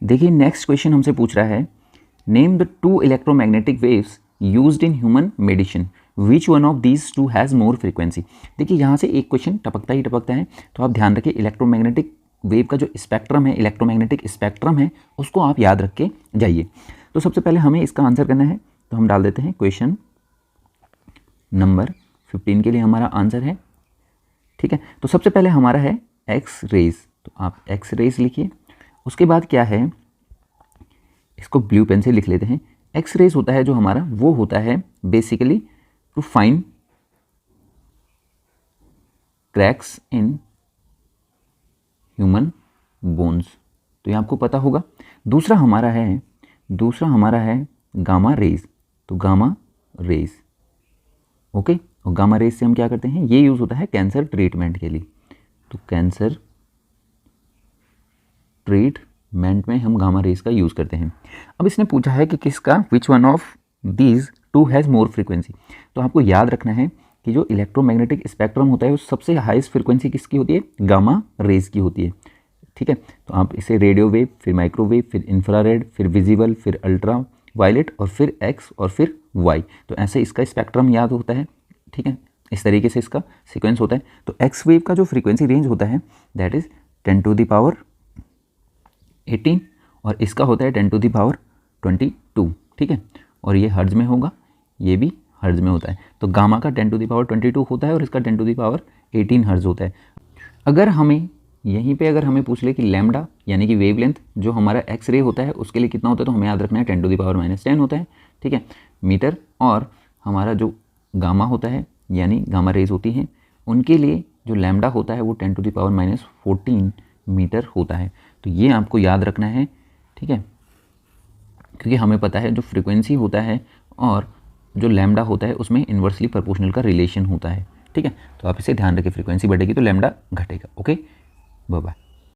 देखिए next question हमसे पूछ रहा है, name the 2 electromagnetic waves used in human medicine, which one of these 2 has more frequency. देखिए यहाँ से एक क्वेश्चन टपकता ही टपकता है, तो आप ध्यान रखिए इलेक्ट्रोमैग्नेटिक वेव का जो स्पेक्ट्रम है, इलेक्ट्रोमैग्नेटिक स्पेक्ट्रम है, उसको आप याद रख के जाइए। तो सबसे पहले हमें इसका आंसर करना है, तो हम डाल देते हैं क्वेश्चन नंबर 15 के लिए हमारा आंसर है। ठीक है, तो सबसे पहले हमारा है एक्स रेज, तो आप एक्स रेज लिखिए। उसके बाद क्या है, इसको ब्लू पेन से लिख लेते हैं। एक्स रेज होता है जो हमारा, वो होता है basically to find cracks in human bones, तो ये आपको पता होगा। दूसरा हमारा है गामा रेज, तो गामा रेज, ओके। और गामा रेज से हम क्या करते हैं, ये यूज़ होता है कैंसर ट्रीटमेंट के लिए, तो कैंसर ट्रीटमेंट में हम गामा रेज का यूज़ करते हैं। अब इसने पूछा है कि किसका, which one of these 2 has more frequency, तो आपको याद रखना है कि जो इलेक्ट्रोमैग्नेटिक स्पेक्ट्रम होता है, वो सबसे हाईएस्ट फ्रीक्वेंसी किसकी होती है, गामा रेज की होती है। ठीक है, तो आप इसे रेडियो वेव, फिर माइक्रोवेव, फिर इंफ्रारेड, फिर विजिबल, फिर अल्ट्रा वायलेट, और फिर एक्स, और फिर वाई, तो ऐसे इसका स्पेक्ट्रम याद होता है। ठीक है, इस तरीके से इसका सीक्वेंस होता है। तो एक्स वेव का जो फ्रीक्वेंसी रेंज होता है दैट इज़ 10⁻18, और इसका होता है 10⁻22। ठीक है, और ये हर्ट्ज में होगा, ये भी हर्ट्ज में होता है। तो गामा का 10⁻22 होता है और इसका 10⁻18 हर्ट्ज होता है। अगर हमें यहीं पे पूछ ले कि लैम्डा यानी कि वेवलेंथ जो हमारा एक्स रे होता है उसके लिए कितना होता है, तो हमें याद रखना है 10⁻−10 होता है। ठीक है, मीटर, और हमारा जो गामा होता है यानी गामा रेज होती हैं, उनके लिए जो लैम्डा होता है वो 10⁻14 मीटर होता है। तो ये आपको याद रखना है। ठीक है, क्योंकि हमें पता है जो फ्रीक्वेंसी होता है और जो लैम्डा होता है उसमें इन्वर्सली प्रोपोर्शनल का रिलेशन होता है। ठीक है, तो आप इसे ध्यान रखें, फ्रीक्वेंसी बढ़ेगी तो लैम्डा घटेगा। Okay, bye bye.